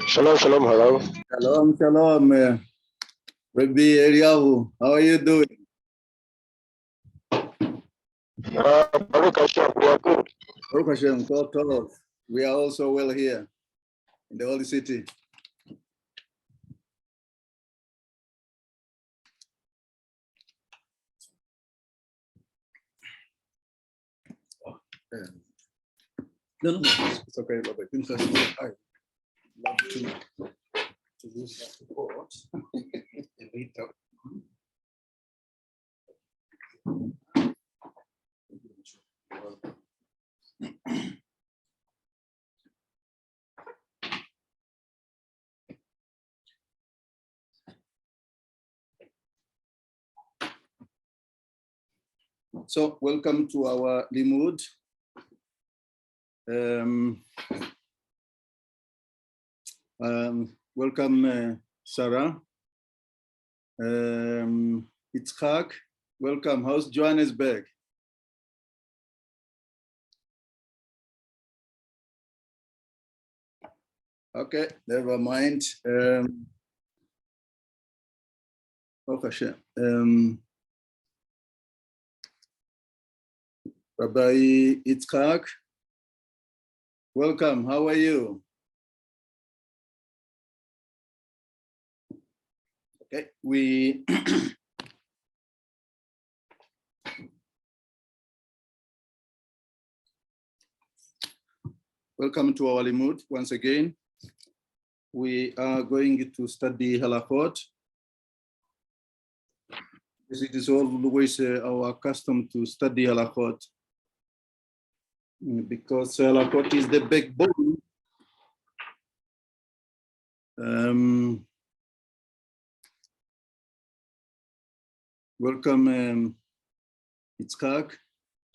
Shalom, shalom, hello. Shalom, shalom, Rabbi Eliyahu. How are you doing? Baruch Hashem, we are good. Baruch Hashem, Tov. We are also well here in the holy city. No, it's okay, Robert. I love to use that support. So, welcome to our limud. Welcome, Sarah. Itzhak, welcome. How's Johannesburg? Okay, never mind. Okay, Rabbi Itzhak, welcome. How are you? Okay, we welcome to our limud once again. We are going to study halachot. It is always our custom to study halachot because halachot is the backbone. Welcome, Itzhak.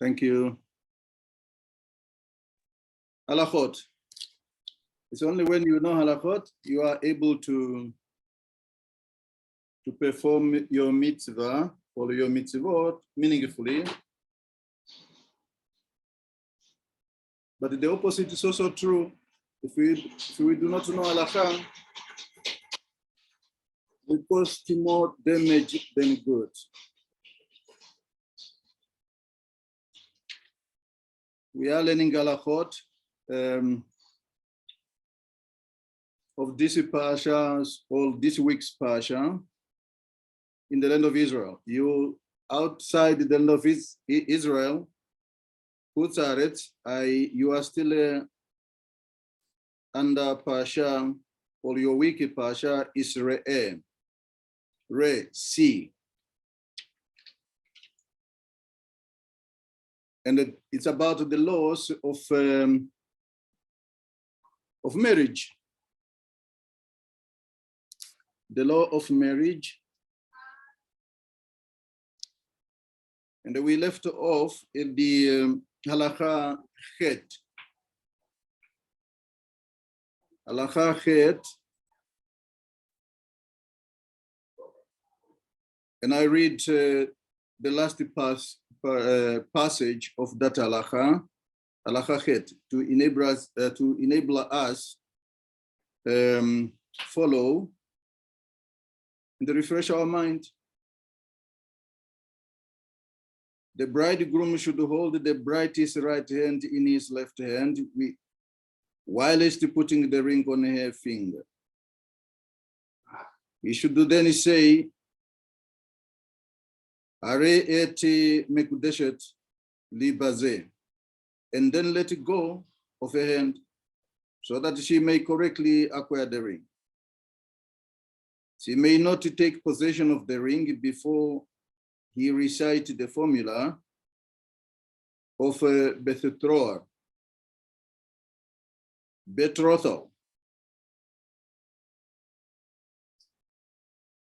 Thank you. Halachot. It's only when you know halachot you are able to perform your mitzvah or your mitzvot meaningfully. But the opposite is also true. If we do not know halakha, we cause more damage than good. We are learning halachot of this parasha or this week's parasha in the land of Israel. You outside the land of Israel, you are still under parasha or your week parasha is Re, and it's about the laws of marriage. The law of marriage. And we left off in the halakha chet. Halakha chet. And I read the last passage of that halakha chet, to enable us follow and refresh our mind. The bridegroom should hold the bride's right hand in his left hand, while he's putting the ring on her finger. He should then say, Are et mekudeshet libaze, and then let it go of her hand, so that she may correctly acquire the ring. She may not take possession of the ring before he recited the formula of betrothal.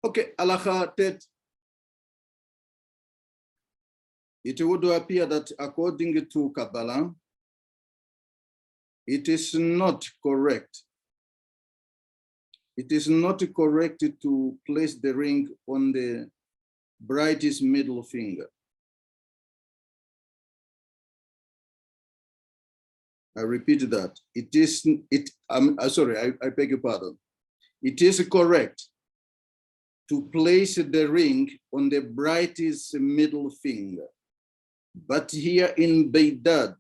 Okay, halakha tet. It would appear that according to Kabbalah, it is not correct. It is not correct to place the ring on the bride's middle finger. I repeat that. I'm sorry, I beg your pardon. it is correct to place the ring on the brightest middle finger. But here in Baghdad,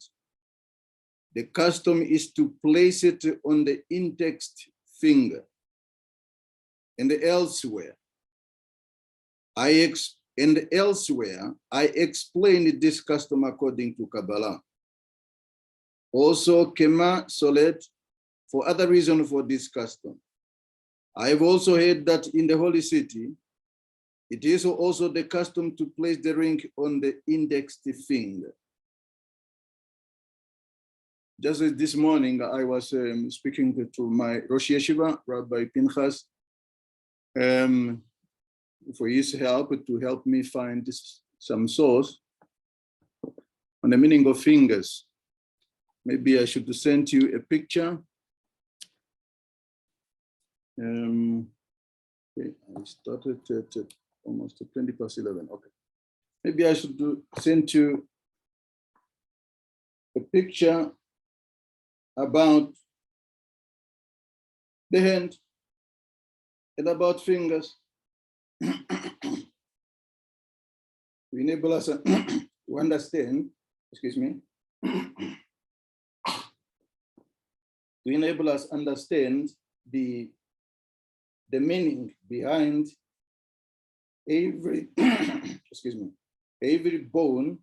the custom is to place it on the index finger. And elsewhere, I explained this custom according to Kabbalah. Also, Kema Solet, for other reason for this custom. I have also heard that in the Holy City, it is also the custom to place the ring on the index finger. Just as this morning, I was speaking to my Rosh Yeshiva, Rabbi Pinchas, for his help to help me find some source on the meaning of fingers. Maybe I should send you a picture. Okay, I started at almost 20 past 11. Okay, maybe I should send you a picture about the hand and about fingers to enable us to understand, excuse me, to enable us understand the meaning behind every, excuse me, every bone,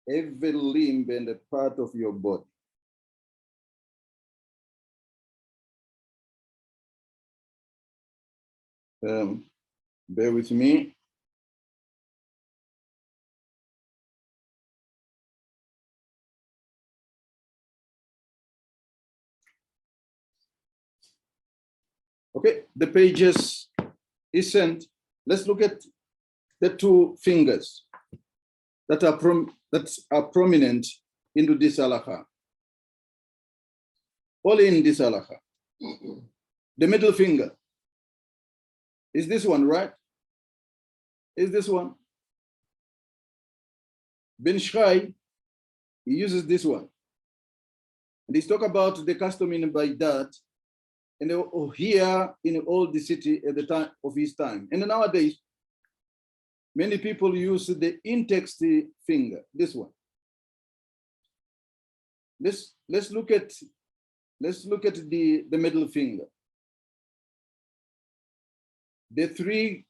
every limb and a part of your body. Bear with me. Okay, the pages is sent. Let's look at the two fingers that are prominent into this halakha. All in this halakha. The middle finger is this one, right? Is this one? Ben Shchai, he uses this one. And he's talk about the custom in Baghdad and here in all the city at the time of his time. And nowadays, many people use the index finger, this one. Let's look at the middle finger. The three,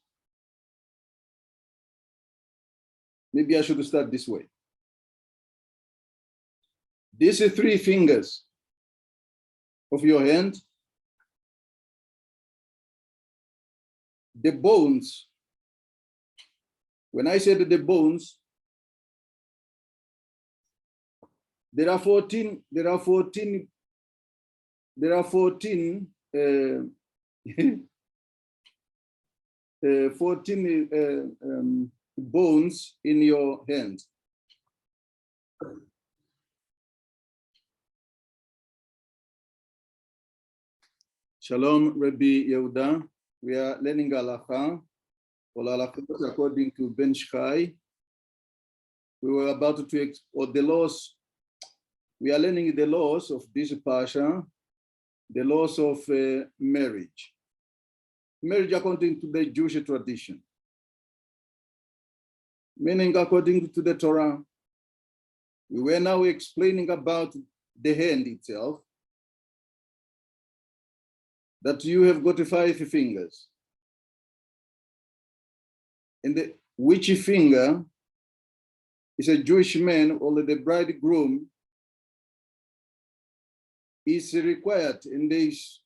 maybe I should start this way. These are three fingers of your hand. The bones, when I said the bones, there are 14 bones in your hand. Shalom, Rabbi Yehuda. We are learning halakha, according to Ben Shchai. We were about to, or the laws, we are learning the laws of this Pasha, the laws of marriage. Marriage according to the Jewish tradition. Meaning according to the Torah. We were now explaining about the hand itself, that you have got 5 fingers. And which finger is a Jewish man or the bridegroom is required and is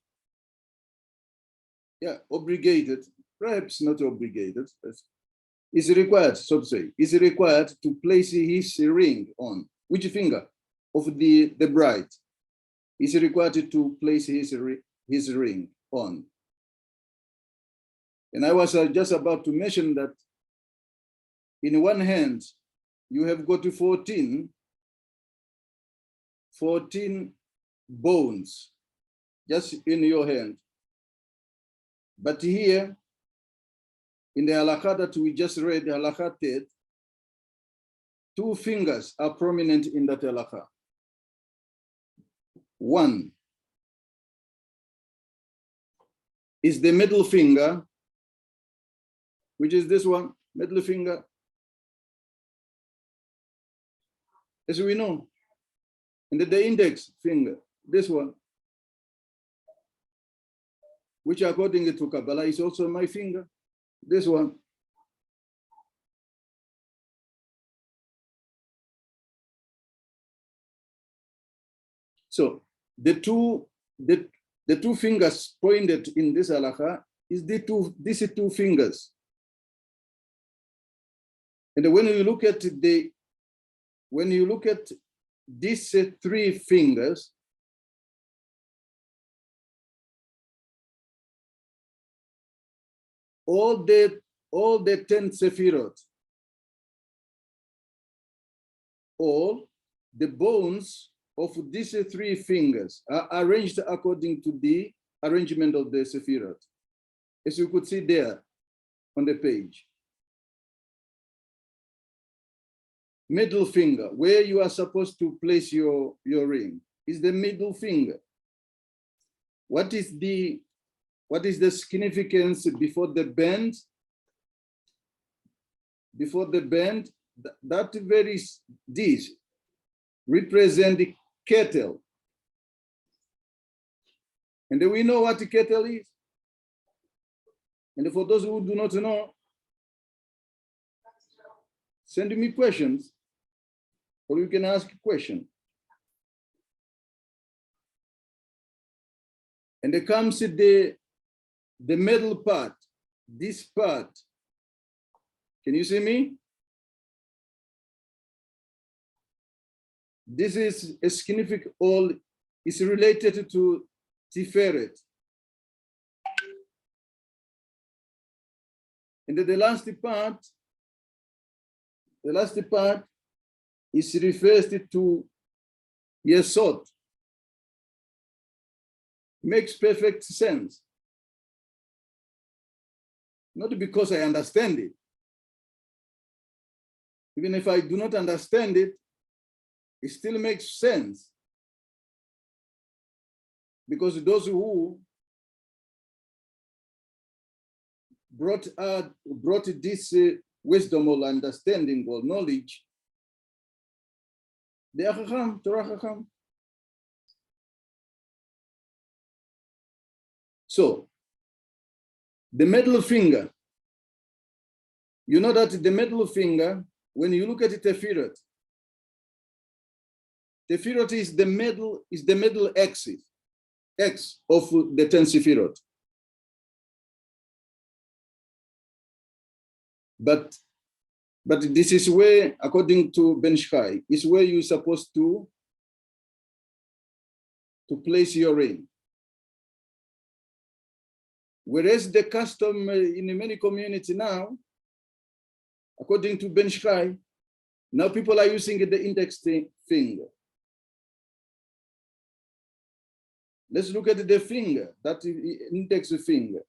obligated, perhaps not obligated, is required, so to say, is required to place his ring on. Which finger of the bride is required to place his ring on. And I was just about to mention that in one hand, you have got 14 bones just in your hand. But here, in the halakha that we just read, the halakha tet, 2 fingers are prominent in that halakha. One is the middle finger, which is this one, middle finger. As we know, and the index finger, this one, which according to Kabbalah is also my finger, this one. So the two fingers pointed in this halakha is these two fingers. And when you look at these three fingers, all the 10 sephirot, all the bones of these three fingers are arranged according to the arrangement of the sephirot, as you could see there on the page. Middle finger, where you are supposed to place your ring, is the middle finger. What is the significance before the bend? Before the bend, that very dish represent the kettle. And then we know what the kettle is. And for those who do not know, send me questions, or you can ask a question. And there comes the middle part, this part. Can you see me? This is a significant, all is related to Tiferet. And then the last part is refers to Yesod. Makes perfect sense. Not because I understand it. Even if I do not understand it, it still makes sense. Because those who brought this wisdom or understanding or knowledge, they are Chacham, Torah Chacham. So, the middle finger, you know that the middle finger, when you look at the Tefirot is the middle X of the 10 Sefirot. But this is where, according to Ben Shchai, is where you're supposed to place your ring. Whereas the custom in many communities now, according to Ben Shchai, now people are using the index finger. Let's look at the finger, that index finger.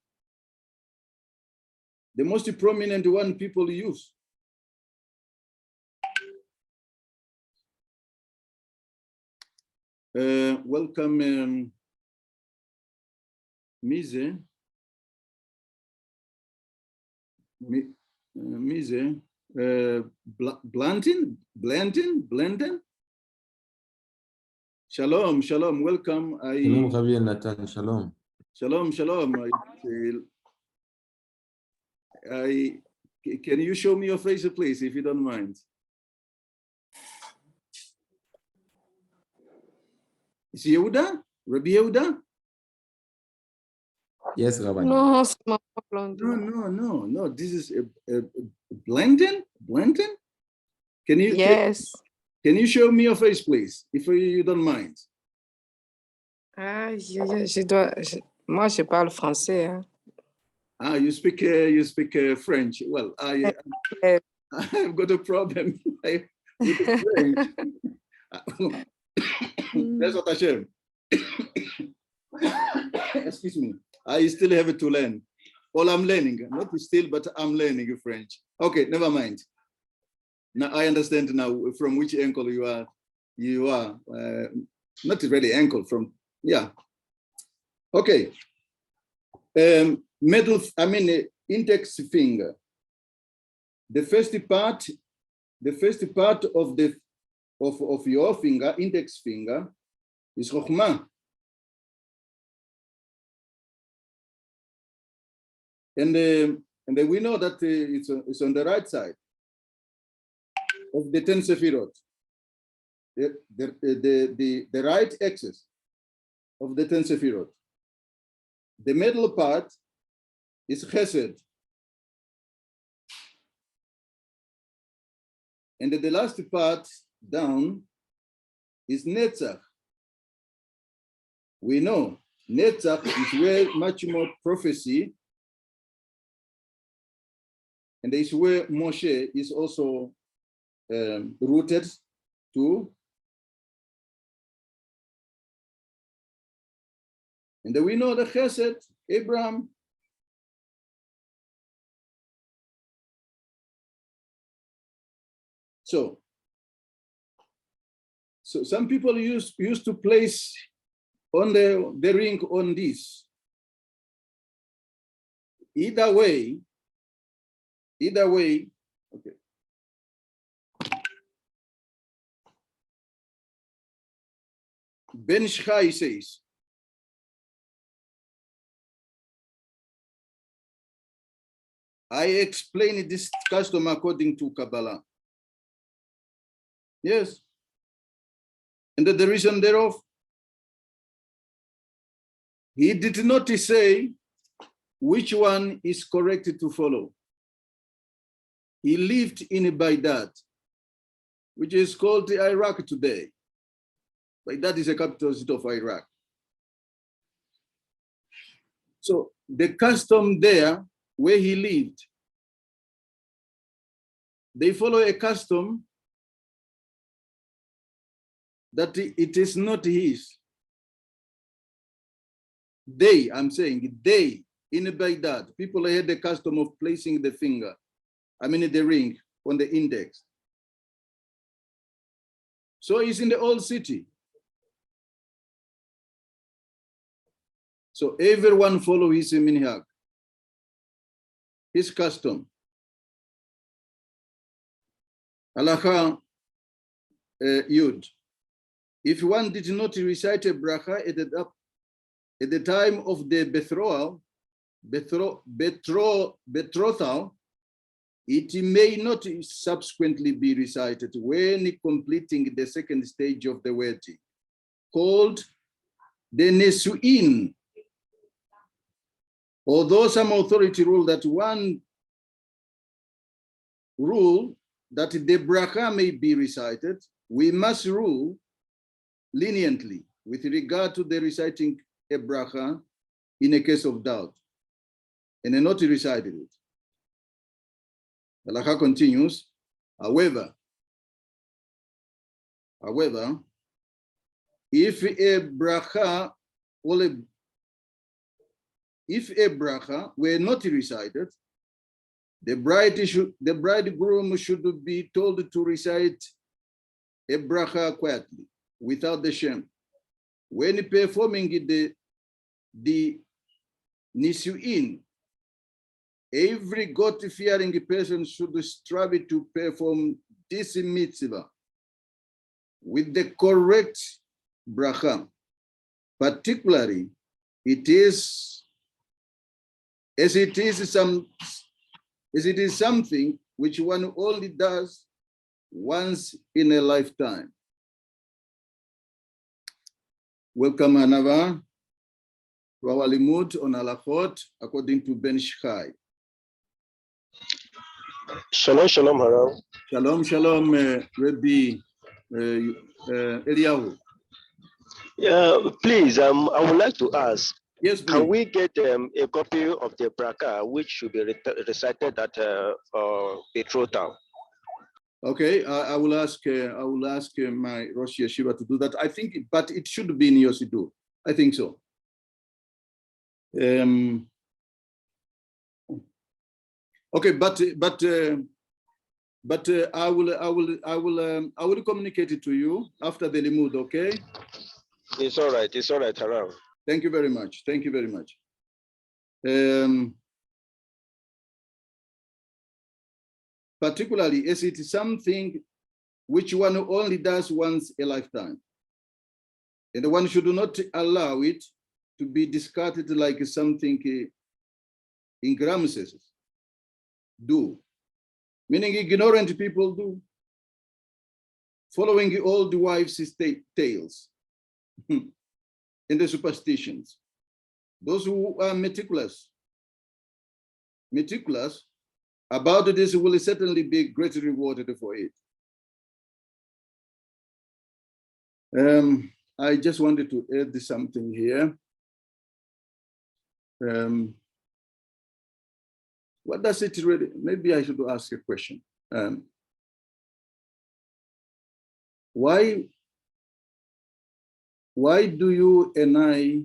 The most prominent one people use. Welcome, Mise. Blanton. Shalom, welcome. Shalom, Rabbi Elnatan, shalom. Shalom. Can you show me your face, please, if you don't mind? Is Yehuda? Rabbi Yehuda? Yes, Rabbi. No, c'est ma blonde. No. This is Blanton? Yes. Can you show me your face, please, if you don't mind? Ah, moi, je parle français. Hein. Ah, you speak French. Well, I've got a problem with French. That's what Hashem. Excuse me. I still have to learn. Well, I'm learning. Not still, but I'm learning French. Okay, never mind. Now I understand now from which ankle you are. Not really ankle from, yeah. Okay. index finger. The first part of your finger, index finger, is Chokhmah. And then we know that it's on the right side of the 10 Sefirot. The right axis of the 10 Sefirot. The middle part is Chesed. And the last part down is Netzach. We know Netzach is where much more prophecy, and is where Moshe is also rooted to. And then we know the Chesed, Abraham. So some people used to place on the ring on this. Either way, okay. Ben Shchai says, I explained this custom according to Kabbalah. Yes. And the reason thereof, he did not say which one is correct to follow. He lived in Baghdad, which is called Iraq today. Baghdad is the capital city of Iraq. So the custom there where he lived, they follow a custom that it is not his. I'm saying they in Baghdad, people had the custom of placing the finger, the ring on the index. So it's in the old city. So everyone follow his minhag, his custom. Halacha Yud. If one did not recite a bracha at the time of the betrothal, it may not subsequently be recited when completing the second stage of the wedding, called the Nesu'in. Although some authority rule that the bracha may be recited, we must rule leniently with regard to the reciting a bracha in a case of doubt, and not recited it. The Halakha continues, however, if a bracha were not recited, the bridegroom should be told to recite a bracha quietly, without the shame. When performing the Nisu'in, every God-fearing person should strive to perform this mitzvah with the correct bracha. Particularly, it is something which one only does once in a lifetime. Welcome, Anava, to our limud on halachot according to Ben Shchai. Shalom, shalom, Harav. Shalom, shalom, Rabbi Eliyahu. Yeah, please, I would like to ask, Yes, please. can we get a copy of the bracha which should be recited at betrothal? Okay, I will ask my Rosh Yeshiva to do that. I think, but it should be in your Siddur. I think so. Okay, but I will communicate it to you after the limud. Okay. It's all right, Harav. Thank you very much. Thank you very much. particularly as it is something which one only does once a lifetime. And one should not allow it to be discarded like something ignoramuses do, meaning ignorant people do, following old wives' tales and the superstitions. Those who are meticulous about this will certainly be greatly rewarded for it. I just wanted to add something here. What does it really, maybe I should ask a question. Why do you and I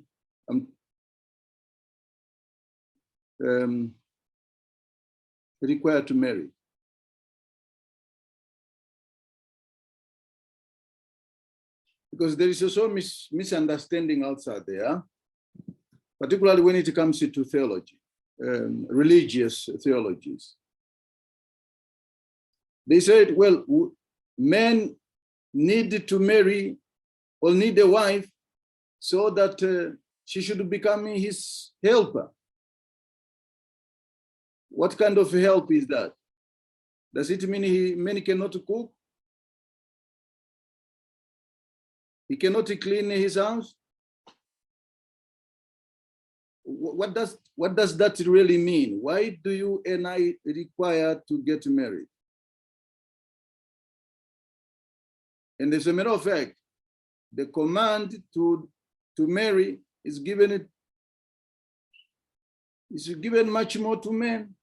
required to marry? Because there is also misunderstanding outside there, particularly when it comes to theology, religious theologies. They said, well, men need to marry or need a wife so that she should become his helper. What kind of help is that? Does it mean men cannot cook? He cannot clean his house? What does that really mean? Why do you and I require to get married? And as a matter of fact, the command to marry is given much more to men.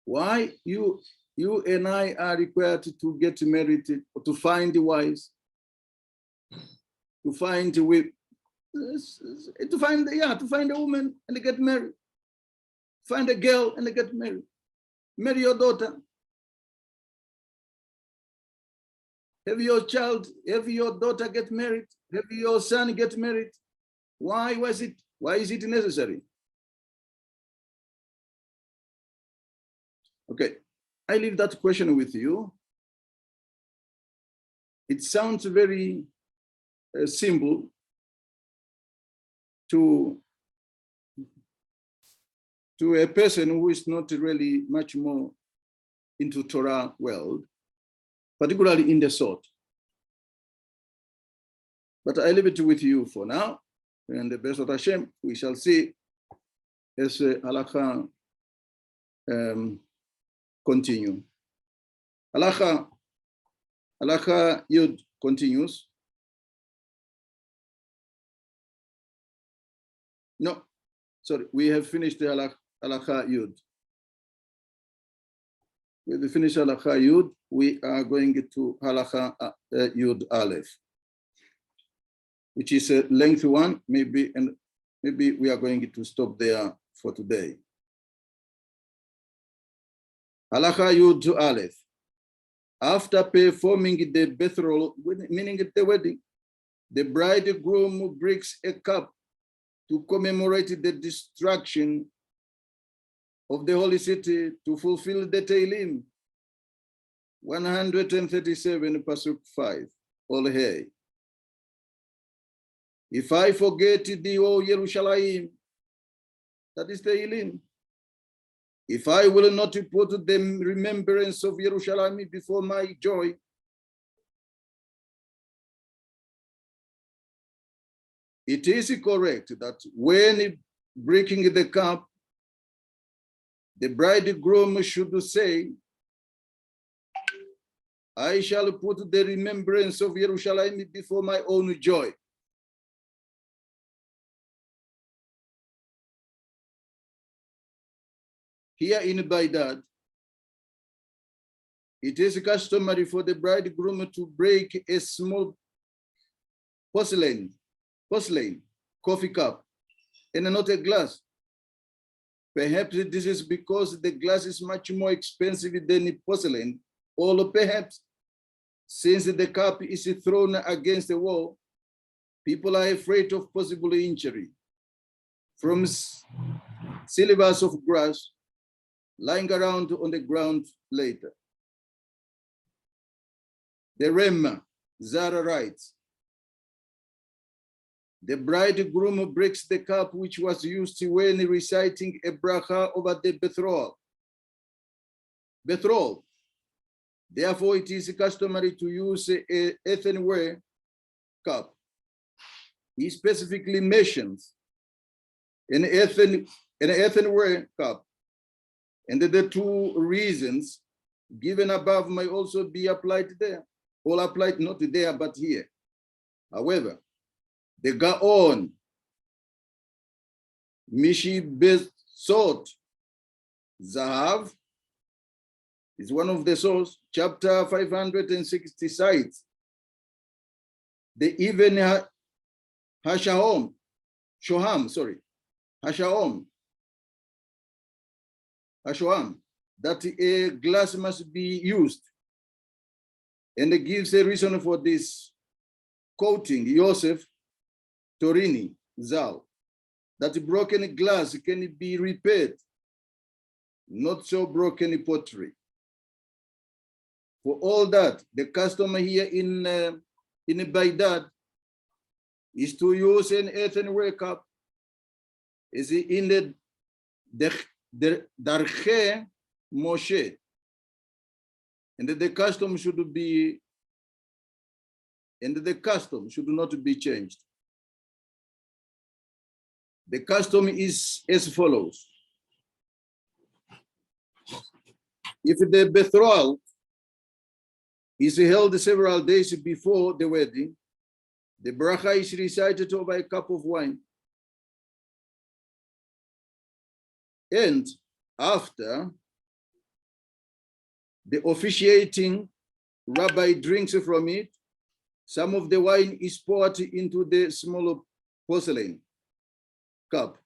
Why you and I are required to get married, to find wives, to find a woman and get married, find a girl and get married, marry your daughter, have your daughter get married, have your son get married. Why is it necessary? Okay, I leave that question with you. It sounds very simple to a person who is not really much more into Torah world, particularly in the thought. But I leave it with you for now, and the best of Hashem, we shall see as halakha continue. Halakha Yud continues. No, sorry, we have finished the halakha Yud. With the finished halakha Yud, we are going to halakha Yud Aleph, which is a length one, maybe we are going to stop there for today. Halakha Yud Aleph. After performing the betrothal, meaning the wedding, the bridegroom breaks a cup to commemorate the destruction of the holy city to fulfill the Tehillim 137 Pasuk 5. All hey. If I forget thee, O Yerushalayim, that is Tehillim. If I will not put the remembrance of Yerushalayim before my joy, it is correct that when breaking the cup, the bridegroom should say, I shall put the remembrance of Yerushalayim before my own joy. Here in Baghdad, it is customary for the bridegroom to break a small porcelain coffee cup and not a glass. Perhaps this is because the glass is much more expensive than porcelain, or perhaps since the cup is thrown against the wall, people are afraid of possible injury. from syllabus of grass lying around on the ground later. The Rema, Zara writes, the bridegroom breaks the cup which was used when reciting a bracha over the betrothal. Therefore, it is customary to use an earthenware cup. He specifically mentions an earthenware cup, and the two reasons given above may also be applied there. All applied not there, but here. However, the Gaon, Mishi Besot Zahav, is one of the source, chapter 560 cites. The even Hashaom, that a glass must be used. And it gives a reason for this, quoting Yosef Torini Zal, that broken glass can be repaired, not so broken pottery. For all that, the custom here in Baghdad is to use an earthenware cup. Is in the Darche Moshe, and the custom should not be changed. The custom is as follows. If the betrothal is held several days before the wedding, the bracha is recited over a cup of wine. And after, the officiating rabbi drinks from it. Some of the wine is poured into the smaller porcelain cup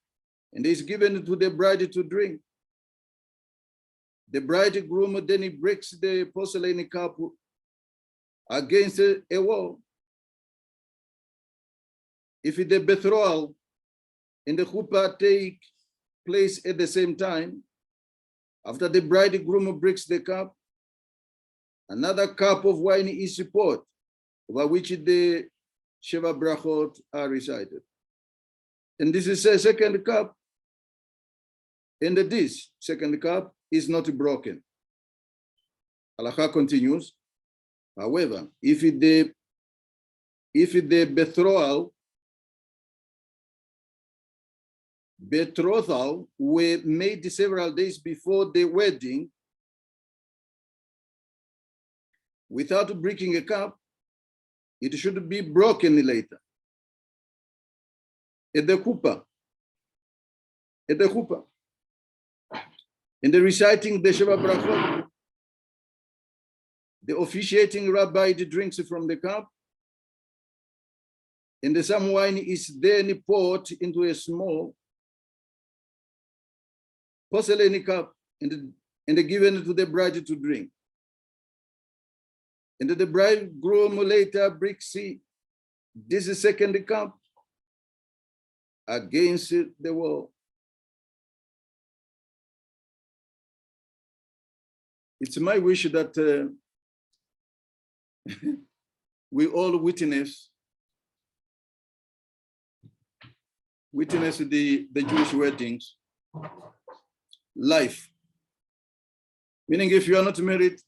and is given to the bride to drink. The bridegroom then he breaks the porcelain cup against a wall. If the betrothal and the chuppah take place at the same time, after the bridegroom breaks the cup, another cup of wine is poured, over which the Sheva Brachot are recited. And this is a second cup, and this second cup is not broken. Halakha continues. However, if the betrothal were made several days before the wedding without breaking a cup, it should be broken later. At the chuppah. In the reciting the Sheva Brachot, the officiating rabbi drinks from the cup, and some wine is then poured into a small porcelain cup and given to the bride to drink. And the bridegroom later breaks this second cup against the wall. It's my wish that we all witness the Jewish weddings live. Meaning, if you are not married,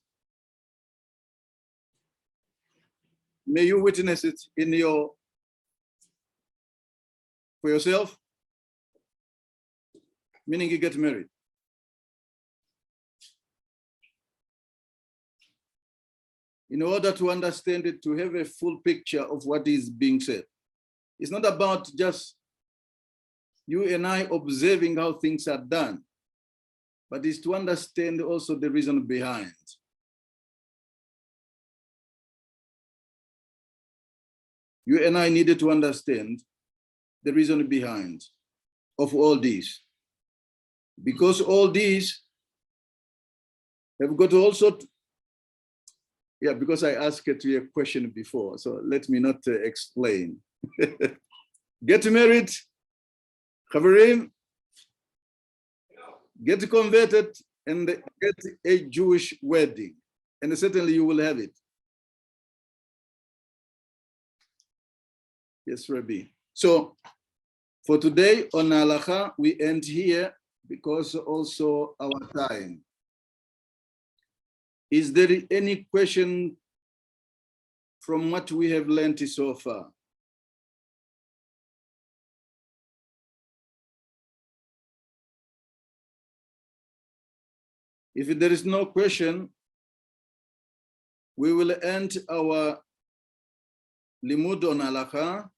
may you witness it for yourself, meaning you get married. In order to understand it, to have a full picture of what is being said. It's not about just you and I observing how things are done, but it's to understand also the reason behind. You and I needed to understand the reason behind of all these. Because all these have got also, because I asked you a question before, so let me not explain. Get married Chaverim, get converted and get a Jewish wedding, and certainly you will have it. Yes, Rabbi. So for today on Halacha, we end here because also our time. Is there any question from what we have learned so far? If there is no question, we will end our limud on Halacha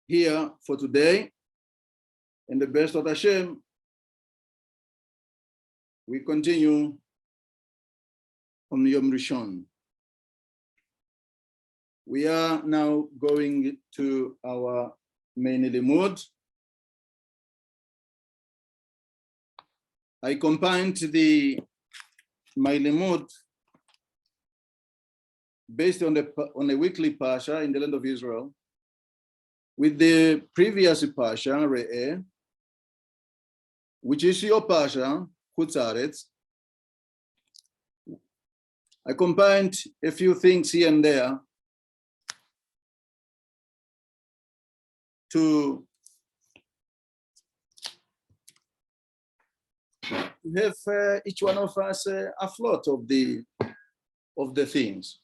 here for today. And the best of Hashem, we continue on Yom Rishon. We are now going to our main limud. I combined my limud based on the weekly Pasha in the land of Israel with the previous Pasha, Re'eh, which is your Pasha, Chutzaretz. I combined a few things here and there to have each one of us a float of the things.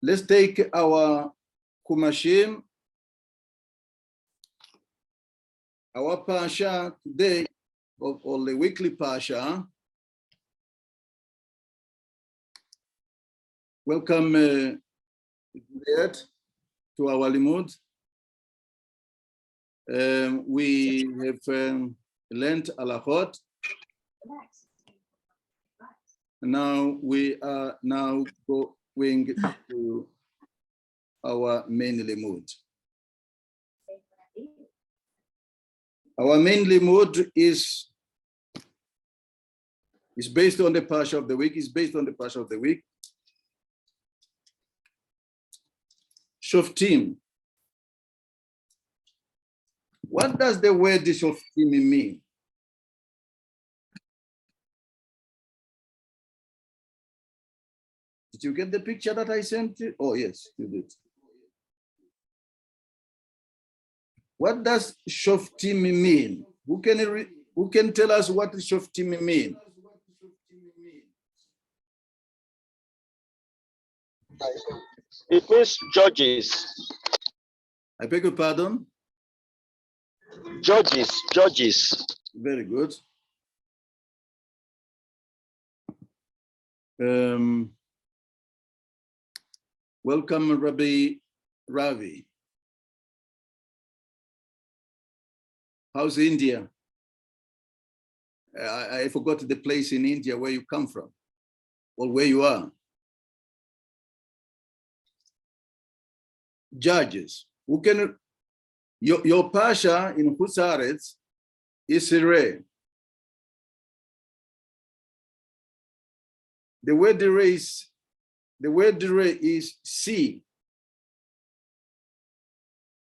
Let's take our Kumashim, our Pasha today, or the weekly Pasha. Welcome to our limud. We have learned halachot. Now we are going to our main limud. Our main limud is based on the Pasha of the week. Is based on the Pasha of the week. Shoftim. What does the word Shoftim mean? Did you get the picture that I sent you? Oh, yes, you did. What does Shoftim mean? Who can tell us what Shoftim mean? It means judges. I beg your pardon? Judges. Very good. Welcome, Rabbi Ravi. How's India? I forgot the place in India where you come from, or where you are. Judges. Who can? Your Pasha in Chutzaretz is Re. The word Re is see.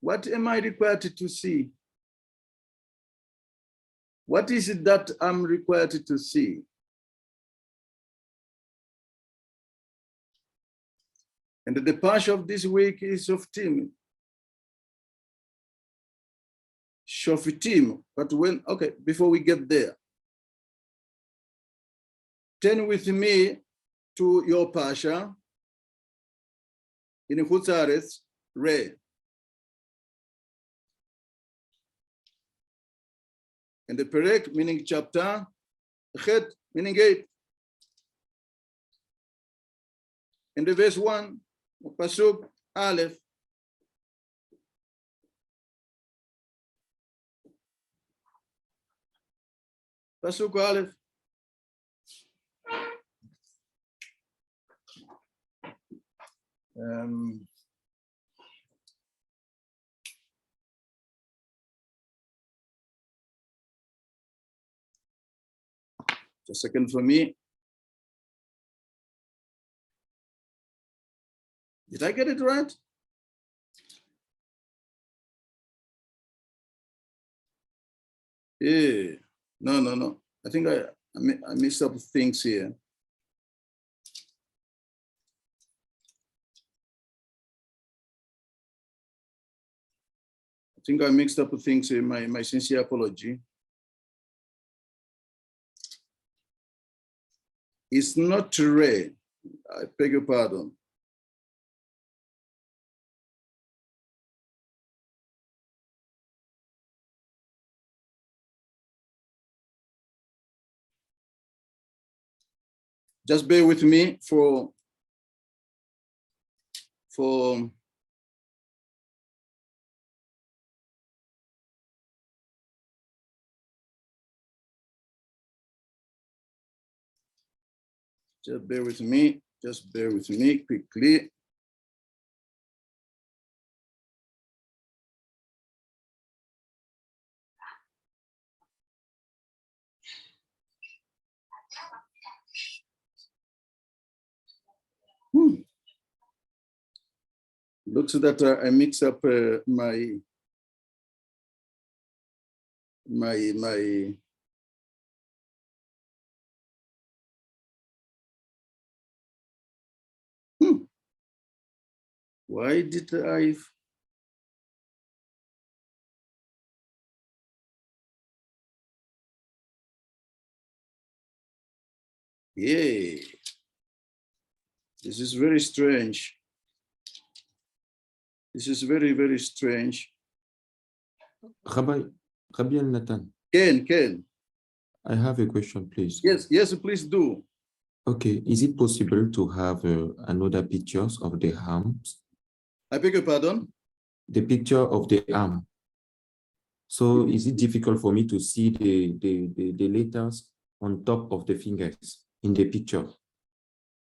What am I required to see? What is it that I'm required to see? And the Pasha of this week is Shoftim. Shoftim, but okay, before we get there, turn with me to your Pasha in Chutzaretz, Re. And the Perek, meaning chapter, Chet, meaning 8. In the verse 1, Pasuk Aleph. Pasuk Aleph. Just a second for me. Did I get it right? Yeah. No. I think I mixed up things here. I think I mixed up things here. My sincere apology. It's not rare. I beg your pardon. Just bear with me for just bear with me. Just bear with me quickly. Looks that I mix up my why did I? Yeah, this is very strange. This is very, very strange. Rabbi Elnatan, Ken. I have a question, please. Yes, please do. Okay, is it possible to have another pictures of the arms? I beg your pardon? The picture of the arm. So is it difficult for me to see the letters on top of the fingers in the picture?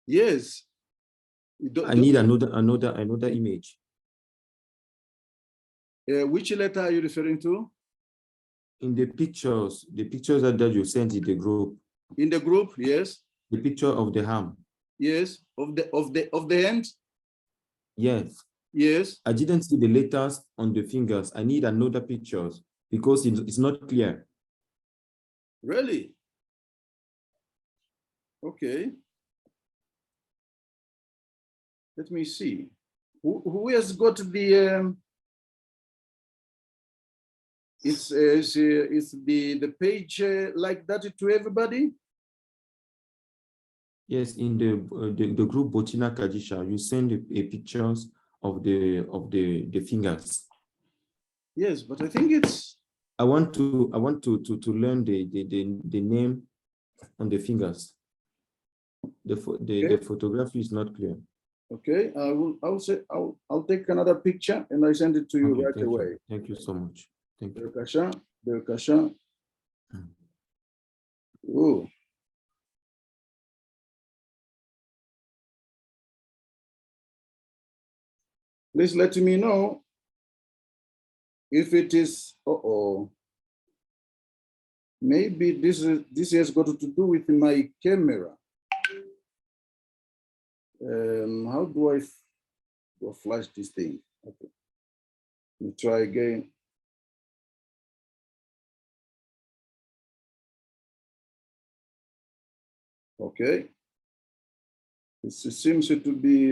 Yes. I need another image. Which letter are you referring to? In the pictures that you sent in the group. In the group, yes. The picture of the arm. Yes, of the hand. Yes. Yes. I didn't see the letters on the fingers. I need another pictures because it's not clear. Really? Okay. Let me see. Who has got the? It's the page like that to everybody? Yes, in the group Botina Kadisha, you send a pictures of the fingers. Yes, but I think it's. I want to learn the name on the fingers. The photography is not clear. Okay, I'll take another picture and I send it to you right away. Thank you so much. Thank you. Berkasha. Oh. Please let me know if it is. Maybe this has got to do with my camera. How do I flash this thing? Okay. Let me try again. Okay. This seems to be.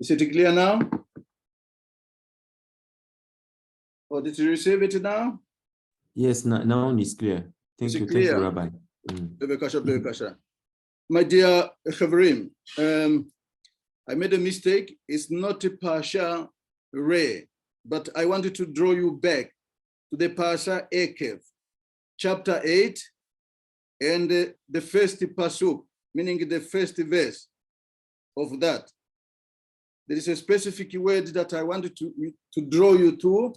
Is it clear now? Or did you receive it now? Yes, now it's clear. Thank you, Rabbi. My dear Chavrim, I made a mistake. It's not a Parasha Re, but I wanted to draw you back to the Parasha Ekev, chapter 8, and the first pasuk, meaning the first verse of that. There is a specific word that I wanted to draw you to,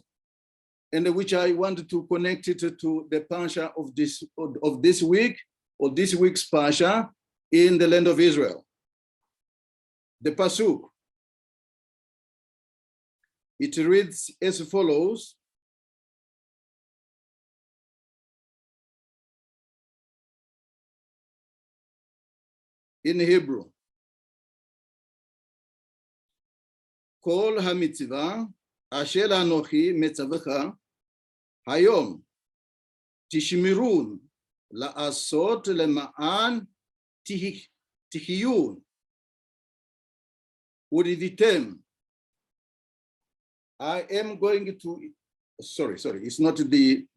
and which I wanted to connect it to the Parasha of this week, or this week's Parasha in the land of Israel. The pasuk, it reads as follows. in Hebrew. Kol hamitzvah asher anochi metzavecha hayom tishmirun la'asot lema'an tihiyun uriditem. I am going to, sorry, it's not the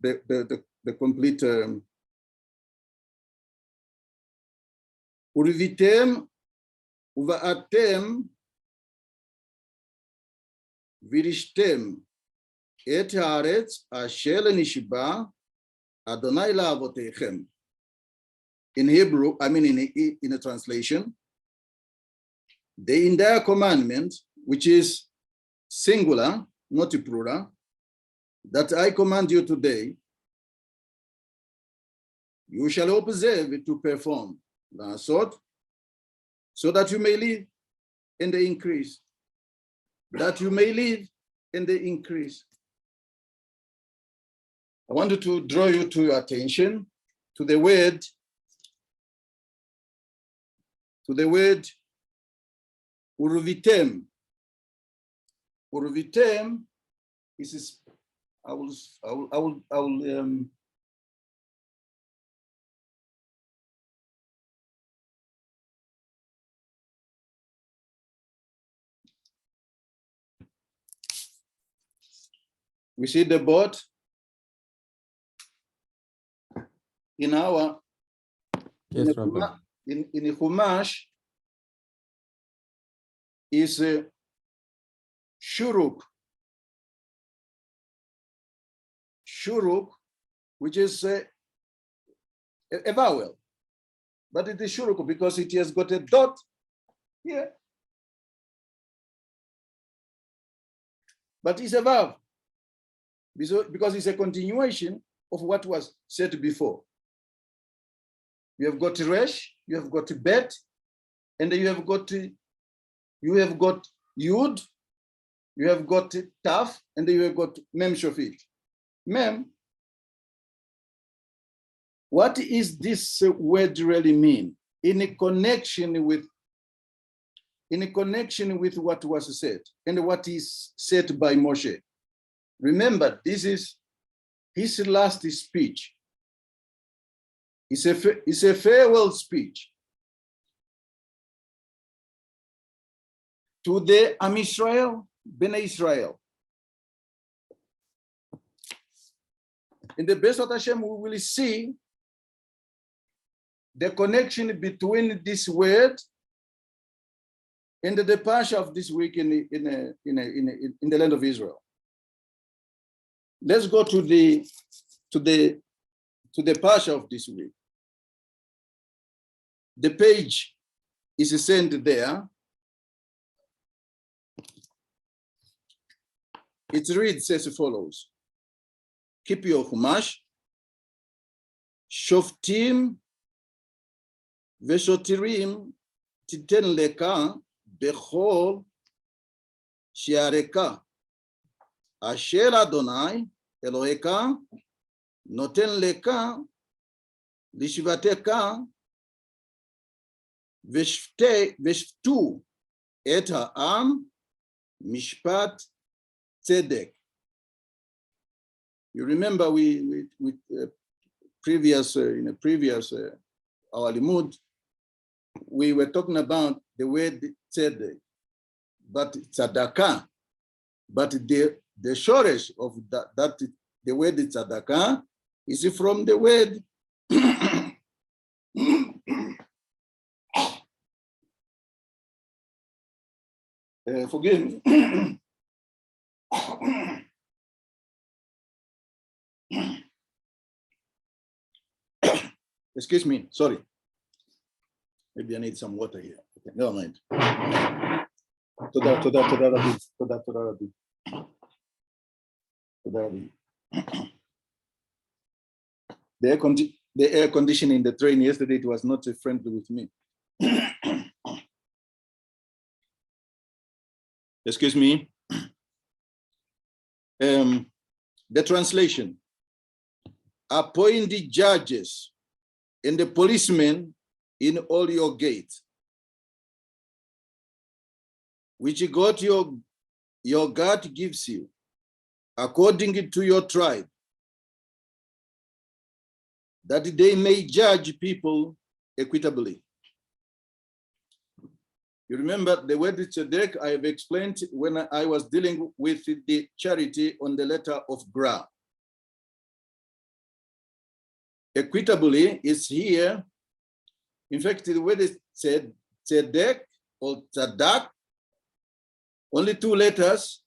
complete. Uriditem uva'atem virishtem et haaretz asher nishba Adonai la'avotechem. In Hebrew, I mean in a translation, the entire commandment, which is singular, not a plural, that I command you today, you shall observe it to perform, so that you may live in the increase, that you may live in the increase. I wanted to draw you to your attention to the word uruvitem. Uruvitem is, I will we see the board in our, Yes, in Rabbi. the Chumash is shuruk, which is a vowel, but it is shuruk because it has got a dot here, but it's a verb because it's a continuation of what was said before. You have got resh, you have got bet, and you have got yud, you have got taf, and you have got mem shofit. Mem, what is this word really mean in a connection with what was said and what is said by Moshe? Remember, this is his last speech. It's a farewell speech to the Am Israel, Bnei Israel. In the Parashat HaShavouah, we will see the connection between this word and the parsha of this week in the land of Israel. Let's go to the parsha of this week. The page is sent there. It reads as follows: keep your chumash, shoftim veshotirim titen leka bechol shiareka asher Adonai Eloheka noten leka lishvateka veshtu et ha'am mishpat tzedek. You remember we previous in a previous our limud, we were talking about the word tzedek, but tzedakah, but the shoresh of that the word tzedakah is from the word forgive me. Excuse me, sorry. Maybe I need some water here. Okay, never mind. The air conditioning in the train yesterday, it was not friendly with me. Excuse me. The translation: appoint the judges and the policemen in all your gates which God your God gives you, according to your tribe, that they may judge people equitably. You remember the word tzedek I have explained when I was dealing with the charity on the letter of Gra. Equitably is here. In fact, the word is tzedek or tzadak, only 2 letters.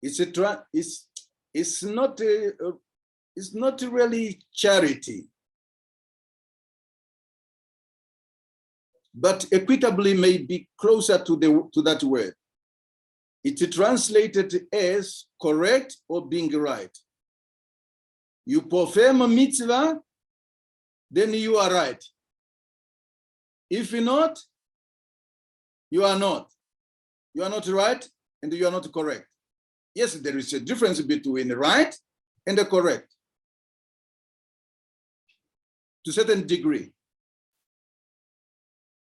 It's not really charity. But equitably may be closer to that word. It's translated as correct or being right. You perform a mitzvah, then you are right. If not, you are not. You are not right and you are not correct. Yes, there is a difference between right and the correct to a certain degree.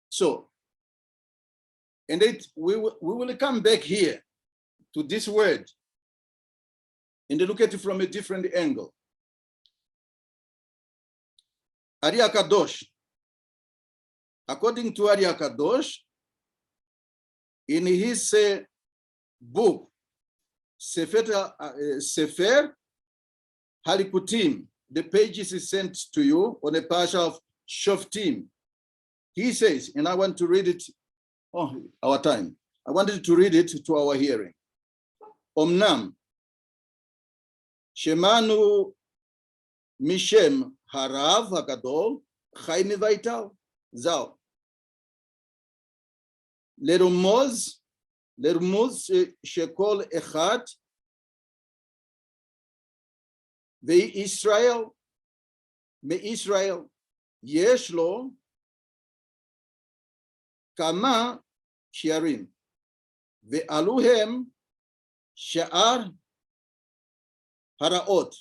So, and we will come back here to this word and look at it from a different angle. Ari HaKadosh, according to Ari HaKadosh, in his book, Sefer Halikutim, the pages is sent to you on the Parashat of Shoftim. He says, and I want to read it, our time. I wanted to read it to our hearing. Omnam, Shemanu Mishem Harav HaGadol, Chai Mivaital, Zao. Lerumuz Shekol Echad, Ve'Israel, Me'Israel, Yesh Lo, Kama Shiarim, Ve'aluhem Sha'ar Haraot,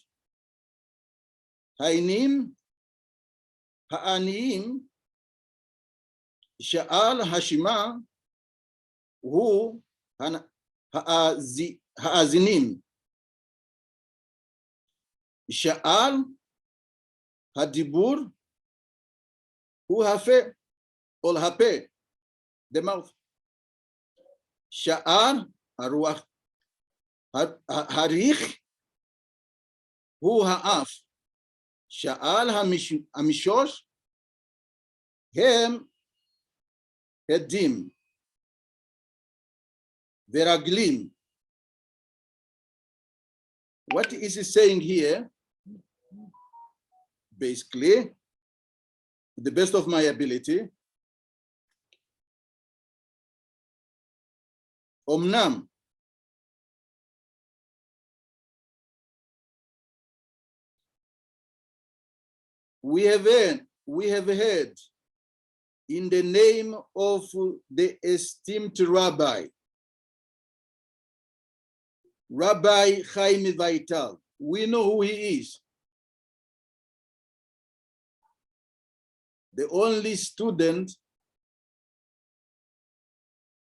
Hainim Ha'aniim Sha'al Hashima Hu Ha'azinim Sha'al Hadibur Hu Hafe Ol Hape, the mouth. Sha'ar Haruach Harich Hu Ha'af. Sha'al Hamishosh Hem Hedim Veraglim. What is he saying here? Basically, to the best of my ability, Omnam, we have heard in the name of the esteemed Rabbi Chaim Vital. We know who he is. The only student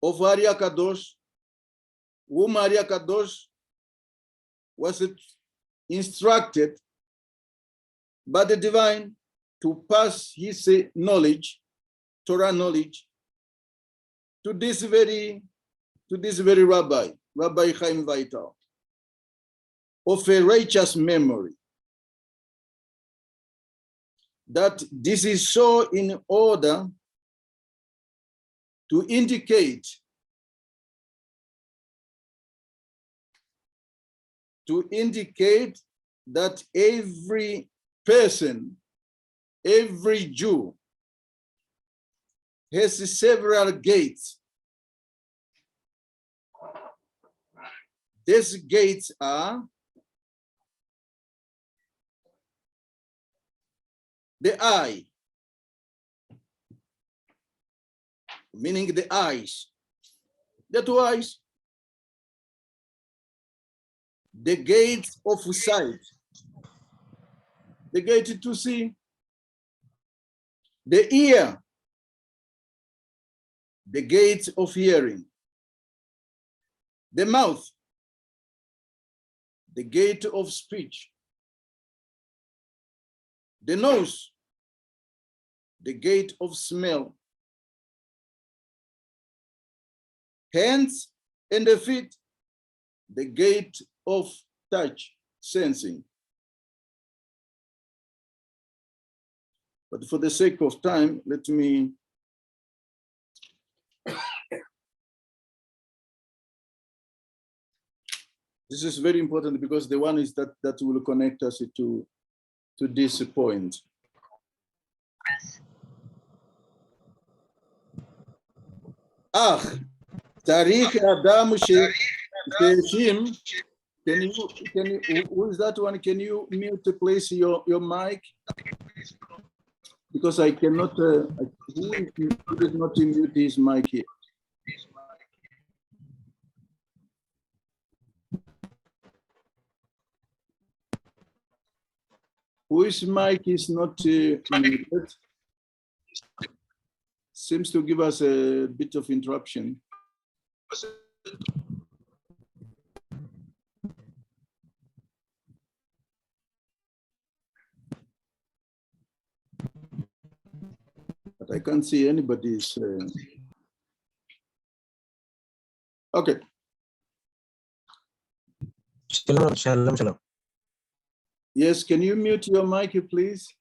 of Ari HaKadosh, whom Ari HaKadosh was instructed by the divine to pass his knowledge, Torah knowledge, to this very Rabbi Chaim Vital, of a righteous memory. That this is so in order to indicate that every person, every Jew has several gates. These gates are the eye, meaning the eyes, the 2 eyes, the gate of sight, the gate to see, the ear, the gate of hearing, The mouth, the gate of speech. The nose, the gate of smell. Hands and the feet, the gate of touch, sensing. But for the sake of time, let me this is very important because the one is that will connect us to this point. Tarikh Adam Sheshim. Can you, who is that one? Can you mute, please, your mic? Because I cannot, who did not mute his mic here? Whose mic is not muted? Seems to give us a bit of interruption. But I can't see anybody's. Okay. Shalom, shalom, shalom. Yes, can you mute your mic, please?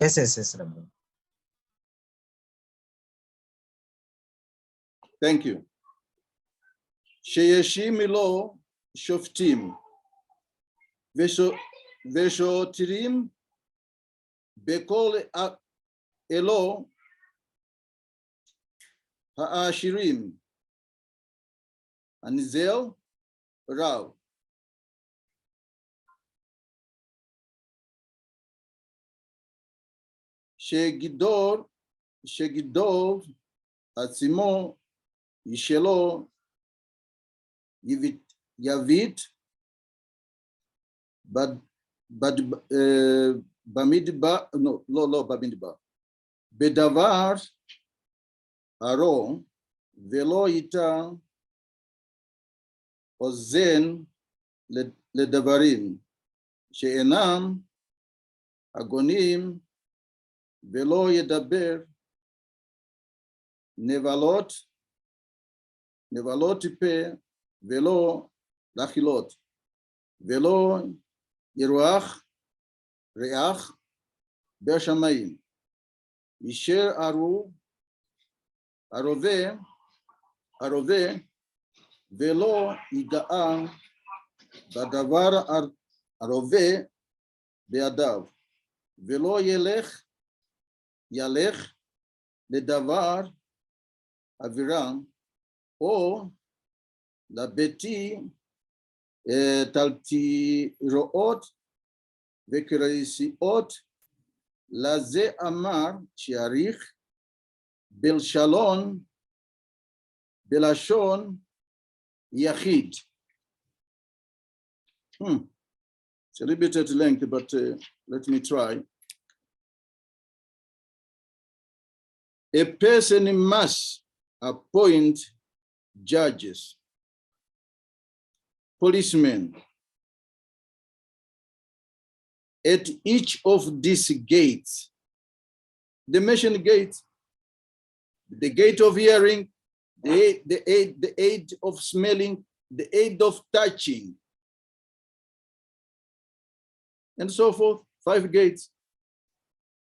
Yes, Rabbi. Thank you. Sheyeshim lo shoftim veshotirim bekol elo haashirim anizel rav. Shegidor atzimo yishelo yavit bamidba no lo bamidba bedavar aro velo ita ozen ledavarim she'enam agonim velo yedaber nevalot pe velo lachilot velo yeruach reach be'shamayim yisher arove velo yiga'a badavar arove be'adav velo yalech ledavar aviram או לביתי תלתירואות וקרייסיות לזה אמר שיעריך בלשון יחיד. It's a little bit at length, but let me try. A person must appoint judges, policemen at each of these gates. The mentioned gates, the gate of hearing, the aid of smelling, the aid of touching, and so forth, 5 gates,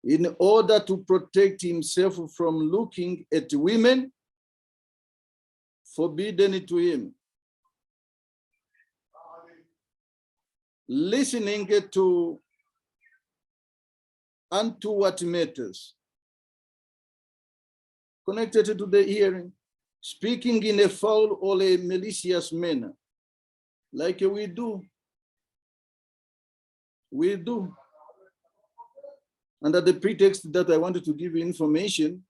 in order to protect himself from looking at women forbidden to him, listening to unto what matters, connected to the hearing, speaking in a foul or a malicious manner, like we do. Under the pretext that I wanted to give you information,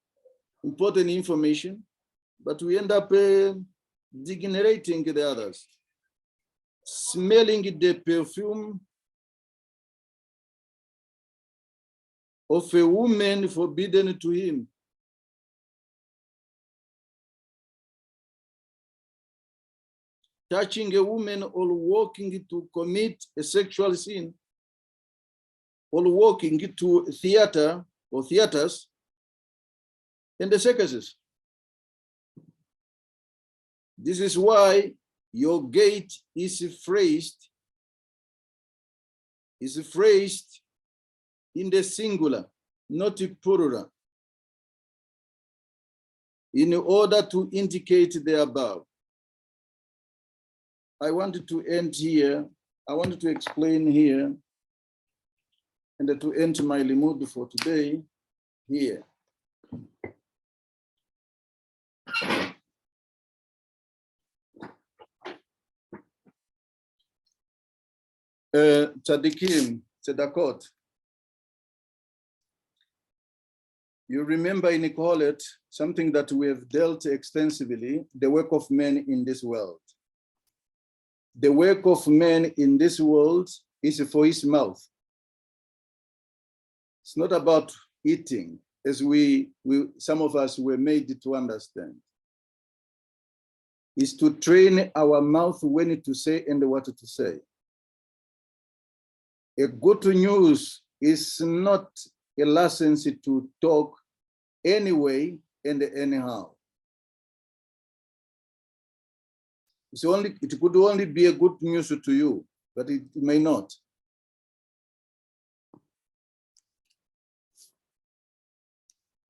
important information, but we end up degenerating the others. Smelling the perfume of a woman forbidden to him. touching a woman or walking to commit a sexual sin, or walking to theater or theaters and the circuses. This is why your gate is phrased in the singular, not the plural, in order to indicate the above. I wanted to end here. I wanted to explain here and to end my limud for today here. Tzadikim, tzedakot. You remember in Kohelet, something that we have dealt extensively, the work of men in this world. The work of man in this world is for his mouth. It's not about eating, as some of us were made to understand. It's to train our mouth when to say and what to say. A good news is not a license to talk anyway and anyhow. It could only be a good news to you, but it may not.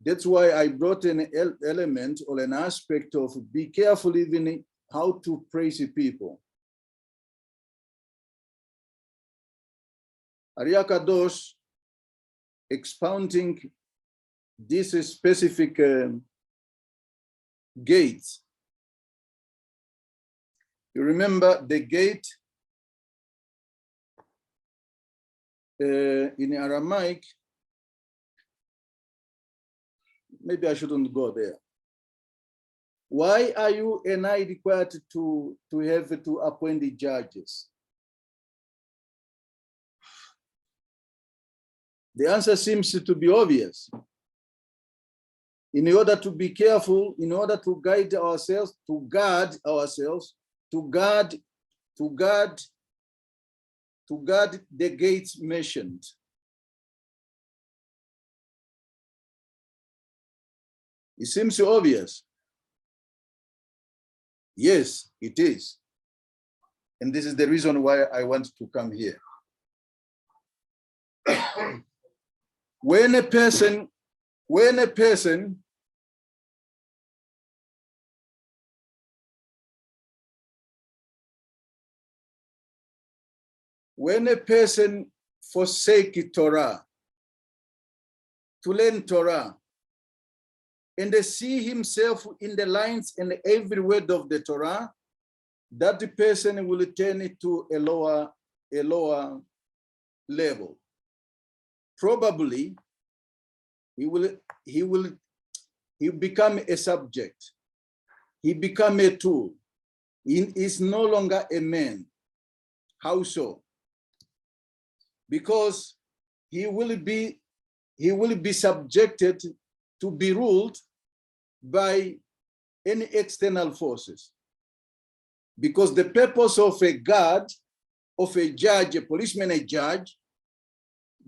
That's why I brought an element or an aspect of be careful even how to praise people. Ariya Kadosh expounding this specific gate. You remember the gate in Aramaic. Maybe I shouldn't go there. Why are you and I required to have to appoint the judges? The answer seems to be obvious. In order to be careful, in order to guide ourselves, to guard ourselves, to guard the gates mentioned. It seems obvious. Yes, it is. And this is the reason why I want to come here. When a person forsakes Torah, to learn Torah, and they see himself in the lines and every word of the Torah, that person will turn it to a lower level. Probably he will become a subject. He become a tool. He is no longer a man. How so? Because he will be subjected to be ruled by any external forces. Because the purpose of a guard, of a judge, a policeman, a judge,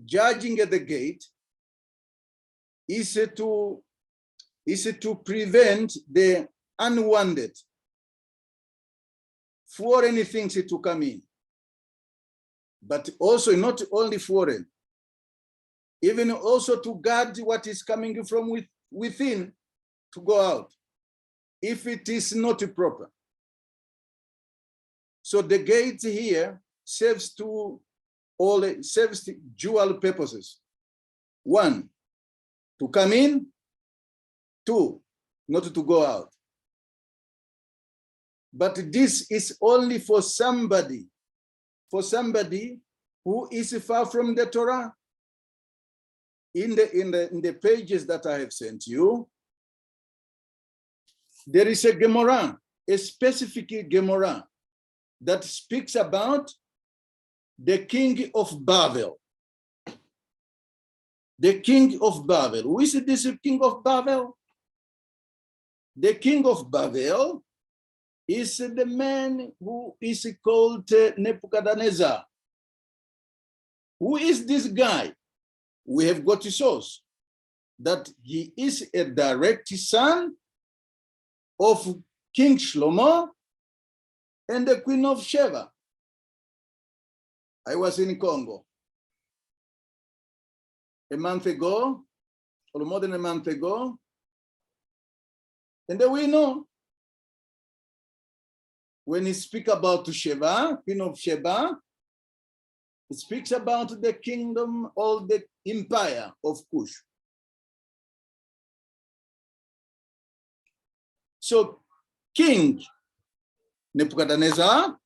judging at the gate is to prevent the unwanted foreign things to come in. But also not only foreign, even also to guard what is coming from within to go out, if it is not proper. So the gate here serves to dual purposes. One, to come in. Two, not to go out. But this is only for somebody who is far from the Torah. In the pages that I have sent you, there is a Gemara, a specific Gemara that speaks about the king of Babel. The king of Babel. Who is this king of Babel? The king of Babel is the man who is called Nebuchadnezzar. Who is this guy? We have got a source that he is a direct son of King Shlomo and the Queen of Sheba. I was in Congo a month ago, or more than a month ago, and then we know when he speaks about Sheba, Queen of Sheba, it speaks about the kingdom or the empire of Cush. So King Nebuchadnezzar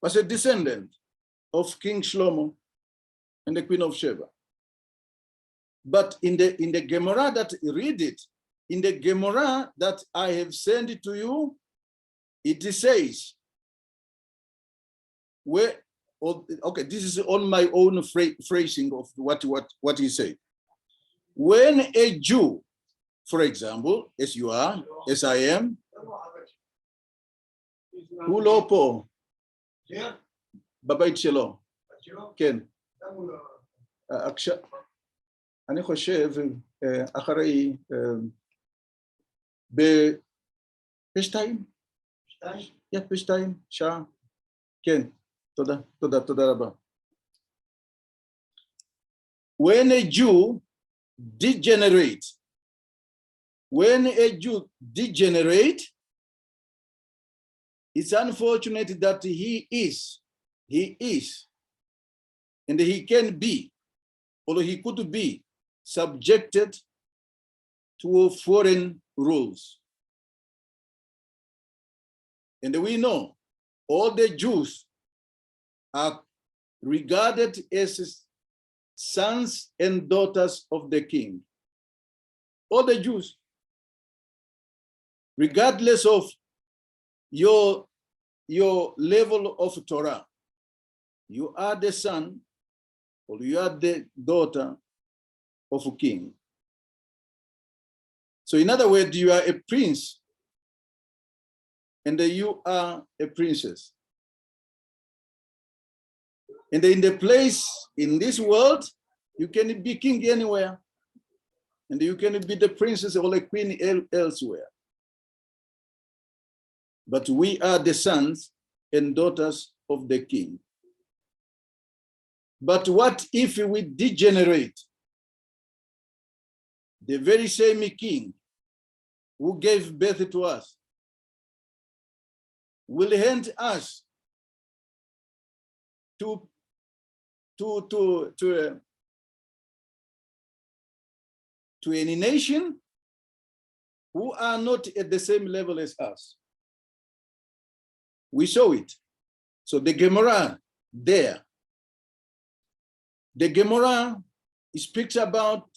was a descendant of King Shlomo and the Queen of Sheba. But in the Gemara that read it, in the Gemara that I have sent it to you, it says, where, okay, this is on my own phrasing of what he said. When a Jew, for example, as you are, as I am, Ulopo, בבית שלו, כן. אני חושב, אחרי, בשתיים, שעה, כן, תודה רבה. When a Jew degenerates, it's unfortunate that he is, and he can be, or he could be subjected to foreign rules. And we know all the Jews are regarded as sons and daughters of the king. All the Jews, regardless of your level of Torah, you are the son or you are the daughter of a king. So in other words, you are a prince and you are a princess. And in the place in this world, you can be king anywhere. And you can be the princess or the queen elsewhere. But we are the sons and daughters of the king. But what if we degenerate? The very same king who gave birth to us will hand us to any nation who are not at the same level as us. We saw it. So the Gemara there, the Gemara speaks about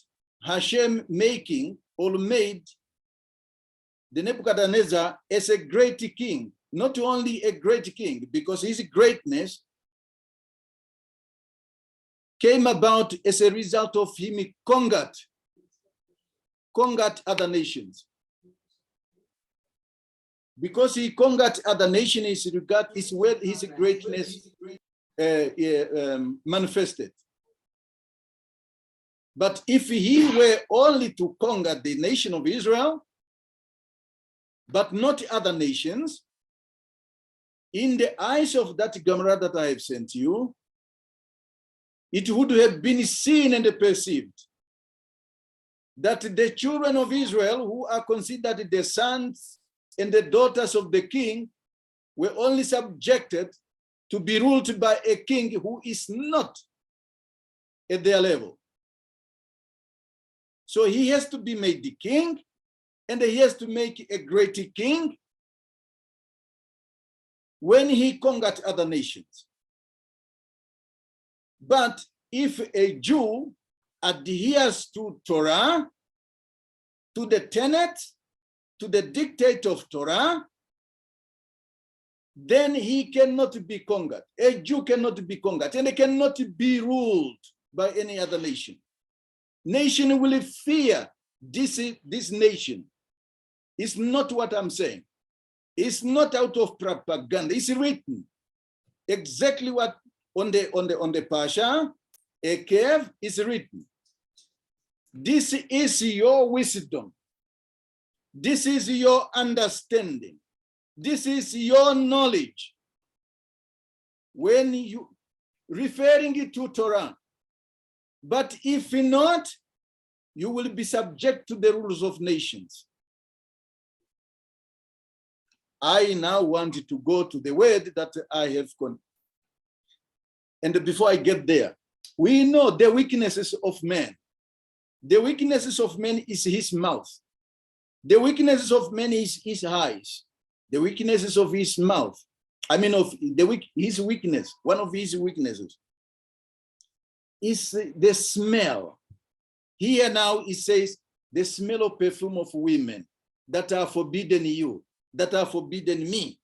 Hashem making or made the Nebuchadnezzar as a great king, not only a great king, because his greatness came about as a result of him conquered other nations. Because he conquered other nations, is where his greatness manifested. But if he were only to conquer the nation of Israel, but not other nations, in the eyes of that Gemara that I have sent you, it would have been seen and perceived that the children of Israel, who are considered the sons and the daughters of the king, were only subjected to be ruled by a king who is not at their level. So he has to be made the king, and he has to make a great king when he conquered other nations. But if a Jew adheres to Torah, to the tenet, to the dictate of Torah, then he cannot be conquered. A Jew cannot be conquered, and he cannot be ruled by any other nation. Nation will fear this nation. It's not what I'm saying. It's not out of propaganda. It's written exactly what on the Pasha, a cave is written. This is your wisdom. This is your understanding. This is your knowledge. When you referring it to Torah, but if not, you will be subject to the rules of nations. I now want to go to the word that I have gone. And before I get there, we know the weaknesses of man. The weaknesses of man is his mouth. The weaknesses of man is his eyes. The weaknesses of his mouth. I mean, his weakness, one of his weaknesses is the smell. Here now it says, the smell of perfume of women that are forbidden you, that are forbidden me.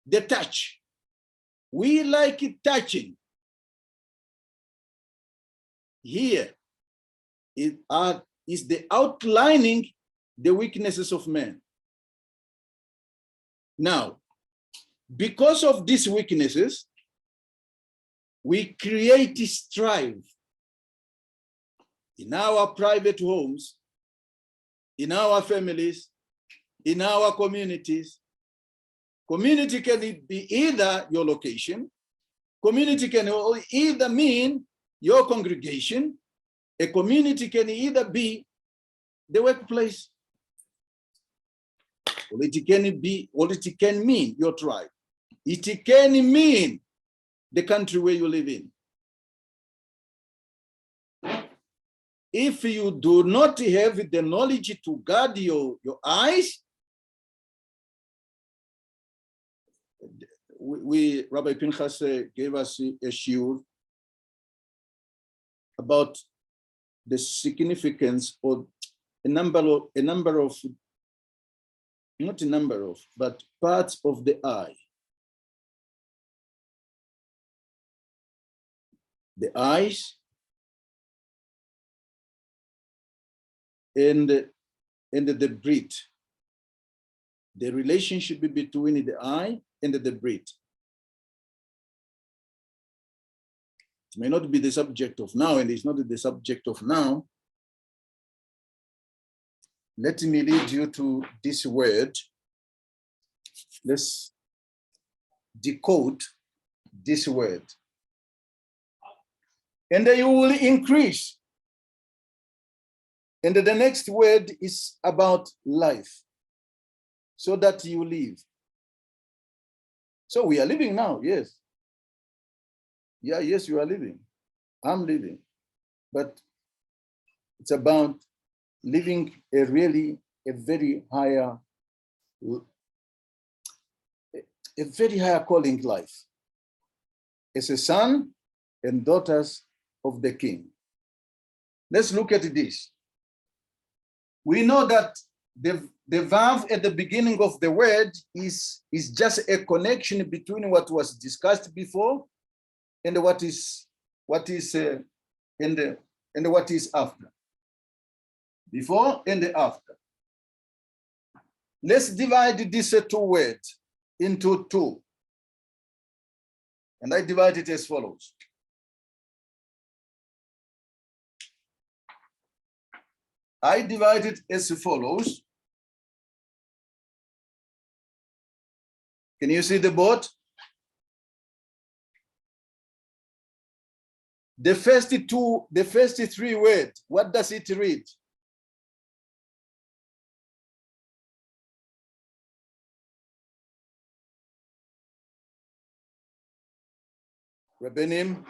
The touch. We like it touching. Here it is the outlining the weaknesses of man. Now, because of these weaknesses, we create strife in our private homes, in our families, in our communities. Community can be either your location, community can either mean your congregation, a community can either be the workplace, or it can mean your tribe. It can mean the country where you live in. If you do not have the knowledge to guard your eyes, Rabbi Pinchas gave us a shiur about the significance of but parts of the eye. The eyes and the breath. The relationship between the eye and the breath. It may not be the subject of now, and it's not the subject of now. Let me lead you to this word. Let's decode this word. And then you will increase. And the next word is about life, so that you live. So we are living now, yes. Yeah, yes, you are living. I'm living. But it's about living a very higher calling life as a son and daughters of the King. Let's look at this. We know that the verb at the beginning of the word is just a connection between what was discussed before and what is after. Before and after. Let's divide this two words into two. And I divide it as follows. I divide it as follows. Can you see the board? The first three words, what does it read? Rabbenim,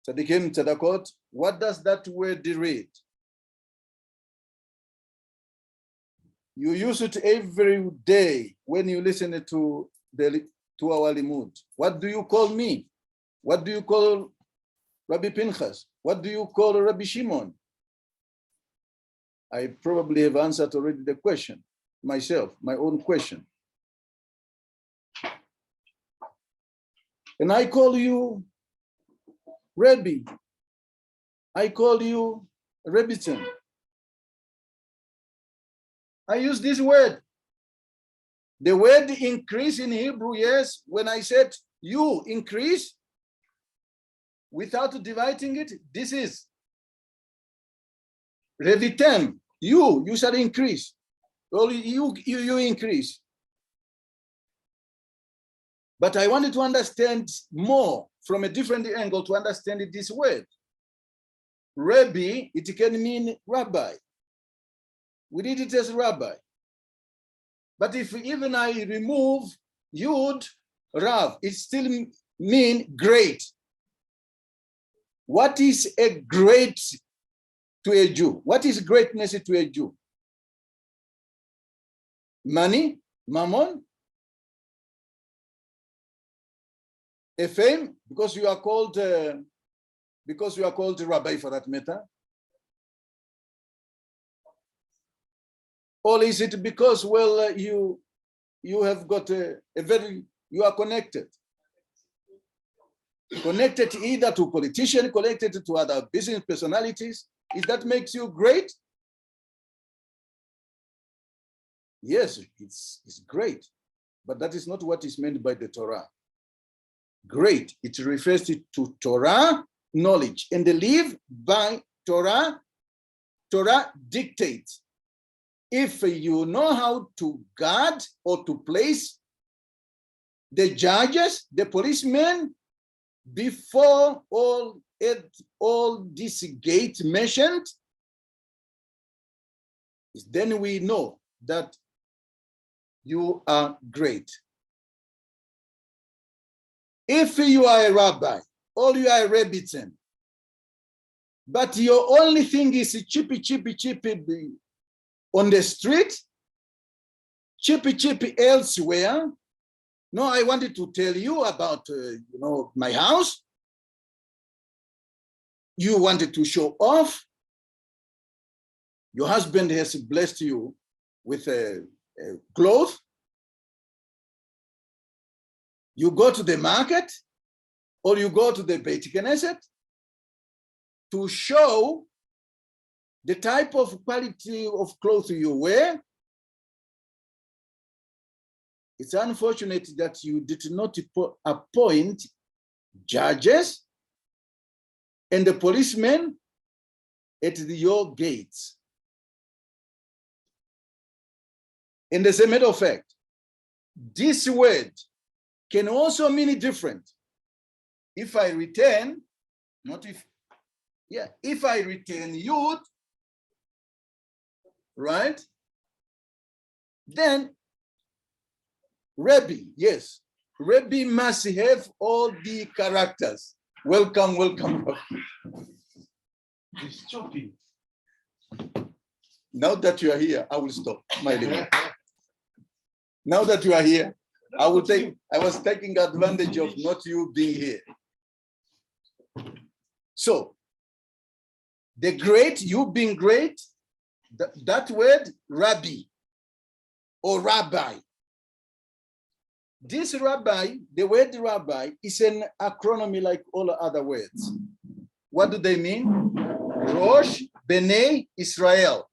Tzadikim, Tzadakot, what does that word read? You use it every day when you listen to our limud. What do you call me? What do you call Rabbi Pinchas? What do you call Rabbi Shimon? I probably have answered already the question myself, my own question. And I call you Rabbi. I call you Rebbitzin. I use this word. The word increase in Hebrew, yes, when I said you increase, without dividing it, this is revitem. You shall increase. Or you increase. But I wanted to understand more from a different angle to understand this word. Rabbi, it can mean rabbi. We read it as rabbi. But if even I remove Yud, Rav, it still means great. What is a great to a Jew? What is greatness to a Jew? Money, mammon, a fame, because you are called rabbi for that matter. Or is it because, well, you have got you are connected either to politicians, connected to other business personalities? Is that makes you great? Yes, it's great, but that is not what is meant by the Torah. Great, it refers to Torah knowledge, and they live by Torah. Torah dictates. If you know how to guard or to place the judges, the policemen, before all this gate mentioned, then we know that you are great. If you are a rabbi or you are a rebbitzin, but your only thing is chippy on the street, chippy elsewhere. No, I wanted to tell you about my house. You wanted to show off. Your husband has blessed you with a cloth. You go to the market or you go to the Beit Knesset to show the type of quality of clothes you wear. It's unfortunate that you did not appoint judges and the policemen at your gates. And as a matter of fact, this word can also mean different. If I return, if I return Yud, right? Then Rabbi, yes, Rabbi must have all the characters. Welcome. Now that you are here, I will stop, my dear. Now that you are here, I was taking advantage of not you being here. So, the great, you being great, that word, rabbi or rabbi. This rabbi, the word rabbi, is an acronym like all other words. What do they mean? Rosh Bnei Israel.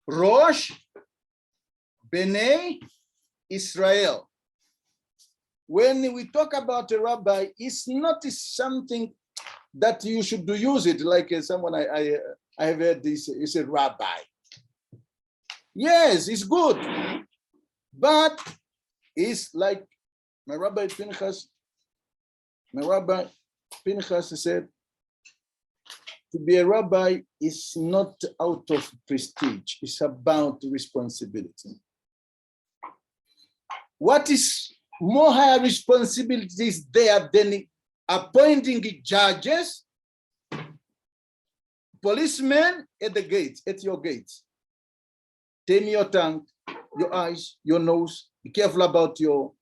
Rosh Bnei Israel. When we talk about a rabbi, it's not something that you should use it like someone I have heard this, is a rabbi. Yes, it's good, but it's like my Rabbi Pinchas said, to be a rabbi is not out of prestige, it's about responsibility. What is more higher responsibilities there than appointing judges, policemen at the gates, at your gates? Tame your tongue, your eyes, your nose. Be careful about your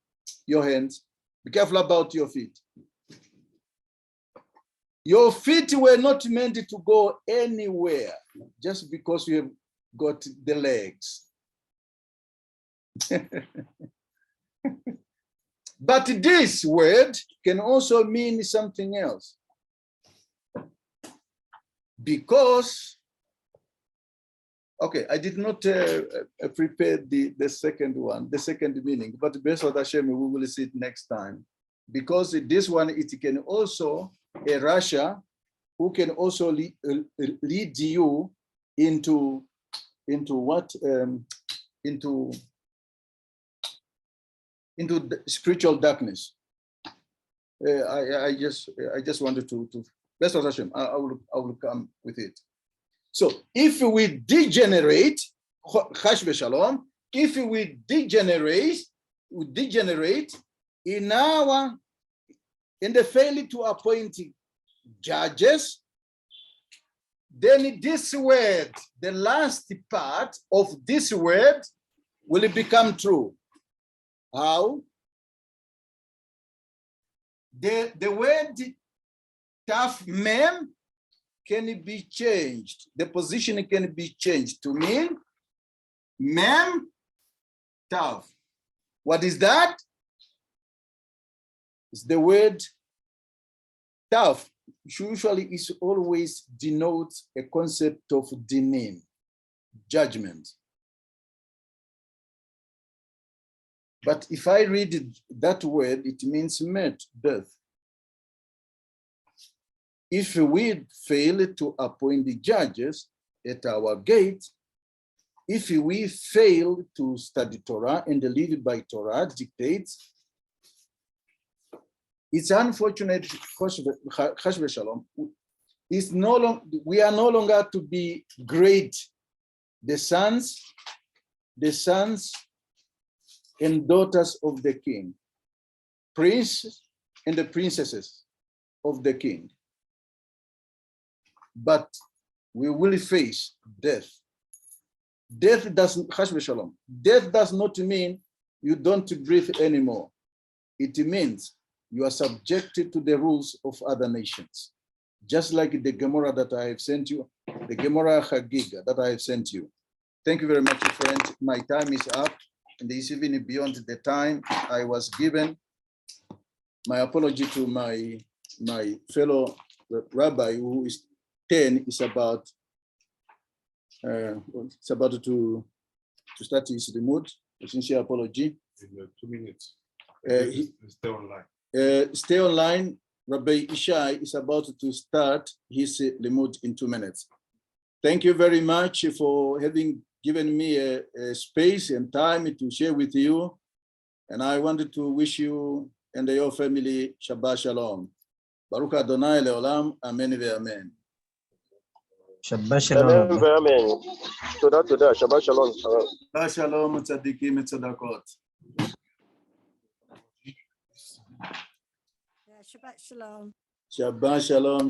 hands. Be careful about your feet. Your feet were not meant to go anywhere just because you have got the legs. But this word can also mean something else. Because Okay, I did not prepare the second one, the second meaning, but based on Hashem, we will see it next time. Because this one, it can also, a Russia who can also lead you into what? Into the spiritual darkness. I just wanted to based on Hashem, I will come with it. So if we degenerate, Chash v'Shalom, if we degenerate in the failure to appoint judges, then this word, the last part of this word will become true. How? The word taf mem can be changed. The position can be changed to mean mem taf. What is that? It's the word taf. Usually it always denotes a concept of dinim, judgment. But if I read that word, it means met, death. If we fail to appoint the judges at our gate, if we fail to study Torah and live by Torah dictates, it's unfortunate, Chash v'Shalom, we are no longer to be great, the sons and daughters of the king, princes and the princesses of the king. But we will face death. Death does not mean you don't breathe anymore. It means you are subjected to the rules of other nations. Just like the Gemara that I have sent you, the Gemara Chagiga that I have sent you. Thank you very much, friend. My time is up, and it's even beyond the time I was given. My apology to my fellow rabbi who is 10 is about to start his remote. A sincere apology. In 2 minutes. Stay online. Stay online. Rabbi Ishai is about to start his remote in 2 minutes. Thank you very much for having given me a space and time to share with you. And I wanted to wish you and your family Shabbat Shalom. Baruch Adonai Leolam. Amen ve'amen. Shabbat Shalom. Amen. Amen. Toda. Shabbat Shalom. Shabbat Shalom. Tzadikim et tzadakot. Shabbat Shalom. Shabbat Shalom.